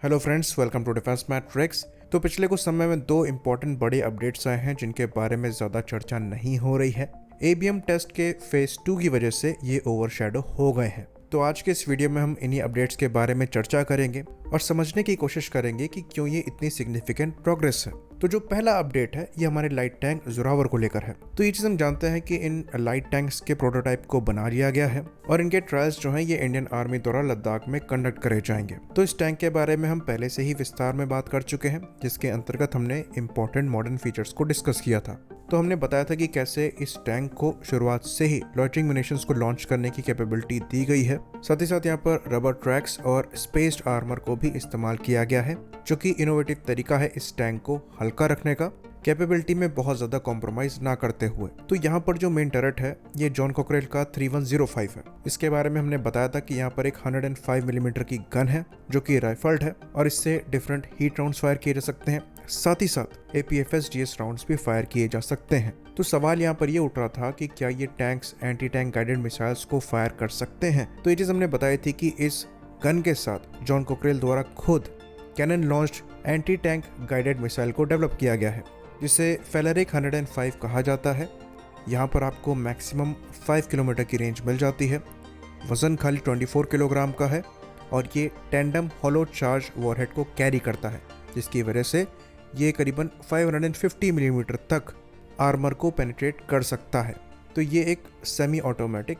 Hello friends, welcome to defence matrix. तो पिछले कुछ समय में दो इंपॉर्टेंट बड़े अपडेट्स आए हैं जिनके बारे में ज़्यादा चर्चा नहीं हो रही है। एबीएम टेस्ट के फेज 2 की वजह से ये ओवरशैडो हो गए हैं। तो आज के इस वीडियो में हम इन्हीं अपडेट्स के बारे में चर्चा करेंगे और समझने की कोशिश करेंगे कि क्यों ये इतनी सिग्निफिकेंट प्रोग्रेस है। तो जो पहला अपडेट है ये हमारे लाइट टैंक जोरावर को लेकर है। तो ये चीज़ हम जानते हैं कि इन लाइट टैंक्स के प्रोटोटाइप को बना लिया गया है और इनके ट्रायल्स जो हैं ये इंडियन आर्मी द्वारा लद्दाख में कंडक्ट करे जाएंगे। तो इस टैंक के बारे में हम पहले से ही विस्तार में बात कर चुके हैं, जिसके अंतर्गत हमने इंपॉर्टेंट मॉडर्न फीचर्स को डिस्कस किया था। तो हमने बताया था कि कैसे इस टैंक को शुरुआत से ही लॉइटरिंग म्यूनिशंस को लॉन्च करने की कैपेबिलिटी दी गई है। साथ ही साथ यहाँ पर रबर ट्रैक्स और स्पेस्ड आर्मर को भी इस्तेमाल किया गया है, जो कि इनोवेटिव तरीका है इस टैंक को हल्का रखने का, कैपेबिलिटी में बहुत ज्यादा कॉम्प्रोमाइज ना करते हुए। तो यहाँ पर जो मेन टर्रेट है ये जॉन कॉकरेल का 3105 है। इसके बारे में हमने बताया था कि यहाँ पर एक 105 मिलीमीटर की गन है जो कि राइफल्ड है और इससे डिफरेंट हीट राउंड्स फायर किए जा सकते हैं। साथ ही साथ APFS GS राउंड्स भी फायर किए जा सकते हैं। तो सवाल यहाँ पर ये उठ रहा था कि क्या ये tanks anti tank guided missiles को फायर कर सकते हैं। तो ये चीज हमने बताई थी कि इस गन के साथ जॉन कॉकरेल द्वारा खुद cannon launched anti tank guided missile को डेवलप किया गया है, जिसे फेलरिक 105 कहा जाता है। यहाँ पर आपको मैक्सिमम 5 किलोमीटर की रेंज मिल जाती है। वजन खाली 24 किलोग्राम का है और ये टेंडम हॉलो चार्ज वॉरहेड को कैरी करता है, जिसकी वजह से ये करीबन 550 मिलीमीटर तक आर्मर को पेनिट्रेट कर सकता है। तो ये एक semi automatic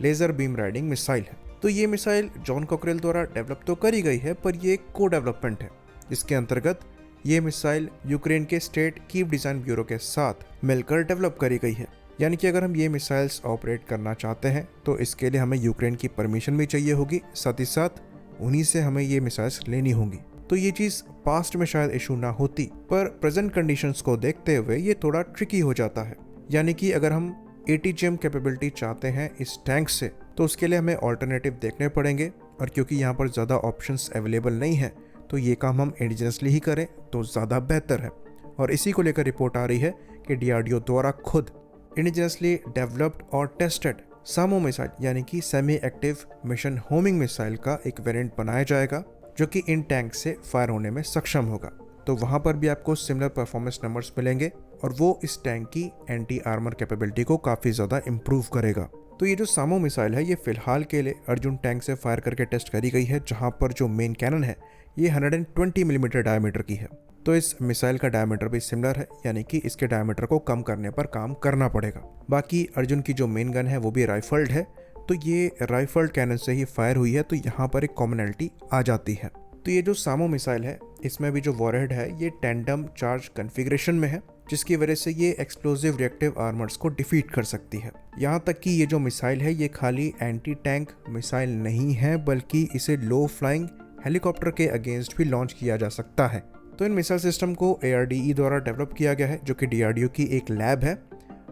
laser beam riding missile है। तो ये मिसाइल जॉन कॉकरेल द्वारा डेवलप तो करी गई है, पर ये एक को डेवलपमेंट है, जिसके अंतर्गत ये मिसाइल यूक्रेन के स्टेट कीप डिज़ाइन ब्यूरो के साथ मिलकर डेवलप करी गई है। यानी कि अगर हम ये मिसाइल्स ऑपरेट करना चाहते हैं तो इसके लिए हमें यूक्रेन की परमिशन भी चाहिए होगी, साथ ही साथ उन्हीं से हमें ये मिसाइल्स लेनी होंगी। तो ये चीज़ पास्ट में शायद इशू ना होती, पर प्रेजेंट कंडीशंस को देखते हुए ये थोड़ा ट्रिकी हो जाता है। यानी कि अगर हम ATGM कैपेबिलिटी चाहते हैं इस टैंक से तो उसके लिए हमें ऑल्टरनेटिव देखने पड़ेंगे, और क्योंकि यहाँ पर ज़्यादा ऑप्शंस अवेलेबल नहीं है तो ये काम हम इंडिजिनसली ही करें तो ज़्यादा बेहतर है। और इसी को लेकर रिपोर्ट आ रही है कि DRDO द्वारा खुद इंडिजिनसली डेवलप्ड और टेस्टेड सामो मिसाइल यानी कि semi active mission homing missile का एक वेरिएंट बनाया जाएगा, जो कि इन टैंक से फायर होने में सक्षम होगा। तो वहाँ पर भी आपको सिमिलर परफॉर्मेंस नंबर्स मिलेंगे और वो इस टैंक की एंटी आर्मर कैपेबिलिटी को काफ़ी ज़्यादा इम्प्रूव करेगा। तो ये जो सामो मिसाइल है ये फिलहाल के लिए अर्जुन टैंक से फायर करके टेस्ट करी गई है, जहाँ पर जो मेन कैनन है ये 120 मिलीमीटर डायमीटर की है। तो इस मिसाइल का डायमीटर भी सिमिलर है, यानी कि इसके डायमीटर को कम करने पर काम करना पड़ेगा। बाकी अर्जुन की जो मेन गन है वो भी राइफल्ड है, तो ये राइफल्ड कैनन से ही फायर हुई है, तो यहाँ पर एक कॉमनैलिटी आ जाती है। तो ये जो सामो मिसाइल है इसमें भी जो वॉरहेड है ये टेंडम चार्ज कन्फिग्रेशन में है, जिसकी वजह से ये एक्सप्लोजिव रिएक्टिव आर्मर्स को डिफीट कर सकती है। यहाँ तक कि ये जो मिसाइल है ये खाली एंटी टैंक मिसाइल नहीं है, बल्कि इसे लो फ्लाइंग हेलीकॉप्टर के अगेंस्ट भी लॉन्च किया जा सकता है। तो इन मिसाइल सिस्टम को ARDE द्वारा डेवलप किया गया है, जो कि DRDO की एक लैब है,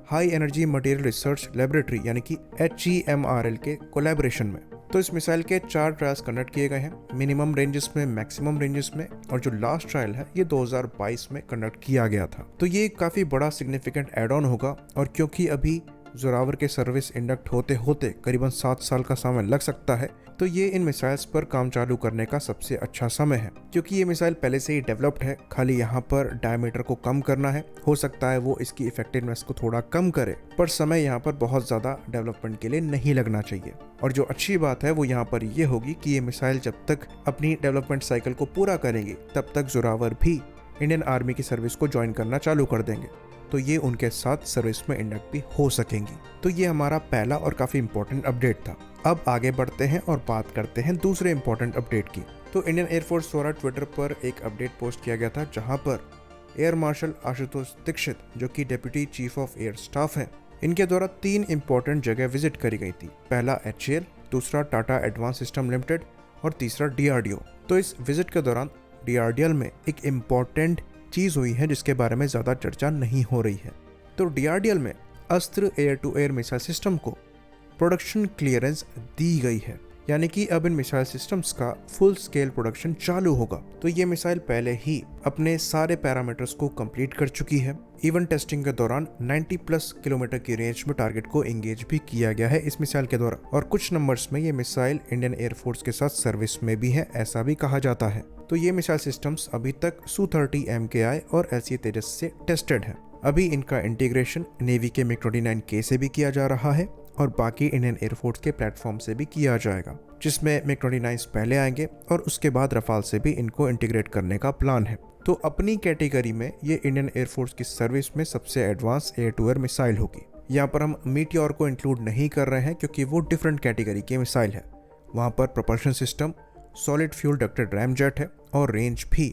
high energy material research laboratory यानी कि HEMRL के कोलैबोरेशन में। तो इस मिसाइल के 4 ट्रायल्स कंडक्ट किए गए हैं, मिनिमम रेंजेस में, मैक्सिमम रेंजेस में, और जो लास्ट ट्रायल है ये 2022 में कंडक्ट किया गया था। तो ये काफ़ी बड़ा सिग्निफिकेंट एड ऑन होगा, और क्योंकि अभी जोरावर के सर्विस इंडक्ट होते होते करीबन 7 साल का समय लग सकता है, तो ये इन मिसाइल्स पर काम चालू करने का सबसे अच्छा समय है। क्योंकि ये मिसाइल पहले से ही डेवलप्ड है, खाली यहाँ पर डायमीटर को कम करना है। हो सकता है वो इसकी इफेक्टिवनेस को थोड़ा कम करे, पर समय यहाँ पर बहुत ज़्यादा डेवलपमेंट के लिए नहीं लगना चाहिए। और जो अच्छी बात है वो यहाँ पर ये होगी कि ये मिसाइल जब तक अपनी डेवलपमेंट साइकिल को पूरा करेंगी तब तक जोरावर भी इंडियन आर्मी की सर्विस को ज्वाइन करना चालू कर देंगे, तो ये उनके साथ सर्विस में इंडक्ट भी हो सकेंगी। तो ये हमारा पहला और काफ़ी इंपॉर्टेंट अपडेट था। अब आगे बढ़ते हैं और बात करते हैं दूसरे इंपॉर्टेंट अपडेट की। तो इंडियन एयरफोर्स द्वारा ट्विटर पर एक अपडेट पोस्ट किया गया था, जहां पर एयर मार्शल आशुतोष दीक्षित, जो कि deputy chief of air staff हैं, इनके द्वारा 3 इंपॉर्टेंट जगह विजिट करी गई थी। पहला HAL, दूसरा टाटा एडवांस सिस्टम लिमिटेड और तीसरा DRDO। तो इस विजिट के दौरान DRDL में एक इम्पॉर्टेंट चीज़ हुई है जिसके बारे में ज़्यादा चर्चा नहीं हो रही है। तो DRDL में Astra air to air missile system को प्रोडक्शन क्लियरेंस दी गई है। यानी कि अब इन मिसाइल सिस्टम्स का फुल स्केल प्रोडक्शन चालू होगा। तो ये मिसाइल पहले ही अपने सारे पैरामीटर्स को कंप्लीट कर चुकी है। इवन टेस्टिंग के दौरान 90+ किलोमीटर की रेंज में टारगेट को एंगेज भी किया गया है इस मिसाइल के द्वारा। और कुछ नंबर्स में ये मिसाइल इंडियन एयरफोर्स के साथ सर्विस में भी है, ऐसा भी कहा जाता है। तो ये मिसाइल सिस्टम्स अभी तक Su-30 MKI और LCA तेजस से टेस्टेड है। अभी इनका इंटीग्रेशन नेवी के MiG-29K से भी किया जा रहा है और बाकी इंडियन एयरफोर्स के प्लेटफॉर्म से भी किया जाएगा, जिसमें MiG-29 पहले आएंगे और उसके बाद रफाल से भी इनको इंटीग्रेट करने का प्लान है। तो अपनी कैटेगरी में ये इंडियन एयरफोर्स की सर्विस में सबसे advance air to air missile होगी। यहाँ पर हम मीटियोर को इंक्लूड नहीं कर रहे हैं क्योंकि वो डिफरेंट कैटेगरी की मिसाइल है। वहाँ पर propulsion system solid fuel ducted ramjet है और रेंज भी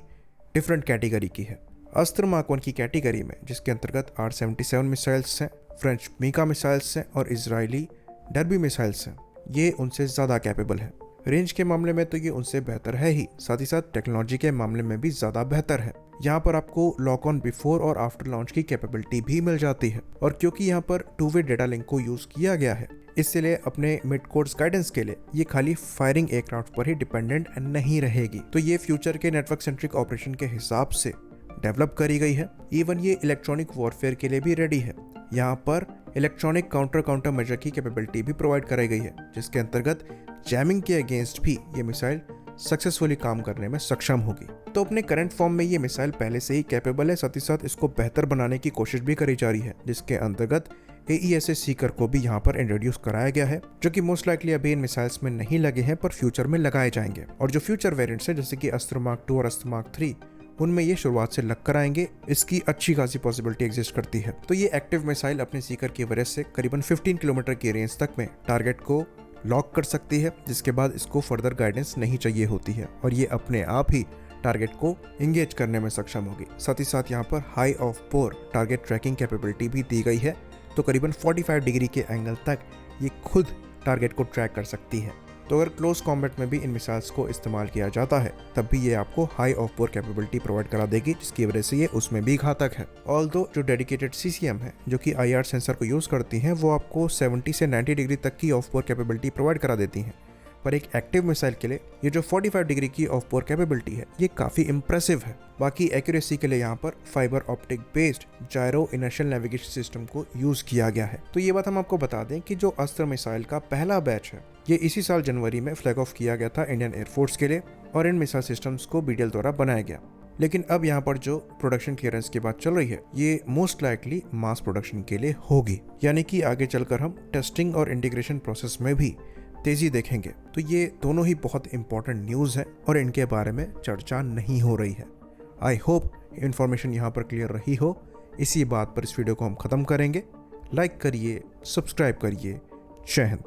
डिफरेंट कैटेगरी की है। अस्त्र मार्क 1 की कैटेगरी में, जिसके अंतर्गत R-77 मिसाइल्स हैं, फ्रेंच मीका मिसाइल्स हैं और इजरायली डर्बी मिसाइल्स हैं, ये उनसे ज़्यादा कैपेबल है। रेंज के मामले में तो ये उनसे बेहतर है ही, साथ ही साथ टेक्नोलॉजी के मामले में भी ज़्यादा बेहतर है। यहाँ पर आपको लॉक ऑन बिफोर और आफ्टर लॉन्च की कैपेबिलिटी भी मिल जाती है। और क्योंकि यहाँ पर 2-वे डेटा लिंक को यूज़ किया गया है, इसलिए अपने मिड कोर्स गाइडेंस के लिए ये खाली फायरिंग एयरक्राफ्ट पर ही डिपेंडेंट नहीं रहेगी। तो ये फ्यूचर के नेटवर्क सेंट्रिक ऑपरेशन के हिसाब से डेवलप करी गई है। इवन ये इलेक्ट्रॉनिक वॉरफेयर के लिए भी रेडी है। यहाँ पर इलेक्ट्रॉनिक काउंटर मेजर की कैपेबिलिटी भी प्रोवाइड कराई गई है, जिसके अंतर्गत जैमिंग के अगेंस्ट भी ये मिसाइल सक्सेसफुली काम करने में सक्षम होगी। तो अपने करंट फॉर्म में ये मिसाइल पहले से ही कैपेबल है, साथ ही साथ इसको बेहतर बनाने की कोशिश भी करी जा रही है, जिसके अंतर्गत AESA सीकर को भी यहाँ पर इंट्रोड्यूस कराया गया है, जो कि मोस्ट लाइकली अभी इन मिसाइल्स में नहीं लगे हैं पर फ्यूचर में लगाए जाएंगे। और जो फ्यूचर वेरिएंट्स हैं जैसे कि अस्त्र मार्क 2 और अस्त्र मार्क 3, उनमें ये शुरुआत से लग कर आएंगे, इसकी अच्छी खासी पॉसिबिलिटी एग्जिस्ट करती है। तो ये एक्टिव मिसाइल अपने सीकर की वजह से करीबन 15 किलोमीटर की रेंज तक में टारगेट को लॉक कर सकती है, जिसके बाद इसको फर्दर गाइडेंस नहीं चाहिए होती है और ये अपने आप ही टारगेट को एंगेज करने में सक्षम होगी। साथ ही साथ यहाँ पर high off bore target tracking capability भी दी गई है, तो करीबन 45 डिग्री के एंगल तक ये खुद टारगेट को ट्रैक कर सकती है। तो अगर क्लोज कॉम्बैट में भी इन मिसाइल्स को इस्तेमाल किया जाता है, तब भी ये आपको हाई ऑफ पोर कैपेबिलिटी प्रोवाइड करा देगी, जिसकी वजह से ये उसमें भी घातक है। ऑल्दो जो डेडिकेटेड CCM है, जो कि IR सेंसर को यूज करती हैं, वो आपको 70 से 90 डिग्री तक की ऑफ पोर कैपेबिलिटी प्रोवाइड करा देती हैं। पर एक एक्टिव मिसाइल के लिए ये जो 45 डिग्री की ऑफ पोर कैपेबिलिटी है, ये काफी इंप्रेसिव है। बाकी एक्यूरेसी के लिए यहाँ पर fibre optic based gyro inertial navigation system को यूज किया गया है। तो ये बात हम आपको बता दें कि जो अस्त्र मिसाइल का पहला बैच है, ये इसी साल जनवरी में फ्लैग ऑफ किया गया था इंडियन एयरफोर्स के लिए और इन मिसाइल सिस्टम्स को BDL द्वारा बनाया गया। लेकिन अब यहाँ पर जो प्रोडक्शन क्लियरेंस की बात चल रही है, ये मोस्ट लाइकली मास प्रोडक्शन के लिए होगी, यानी कि आगे चलकर हम टेस्टिंग और इंटीग्रेशन प्रोसेस में भी तेजी देखेंगे। तो ये दोनों ही बहुत इंपॉर्टेंट न्यूज़ हैं और इनके बारे में चर्चा नहीं हो रही है। आई होप इन्फॉर्मेशन यहाँ पर क्लियर रही हो। इसी बात पर इस वीडियो को हम ख़त्म करेंगे। लाइक करिए, सब्सक्राइब करिए। जय हिंद।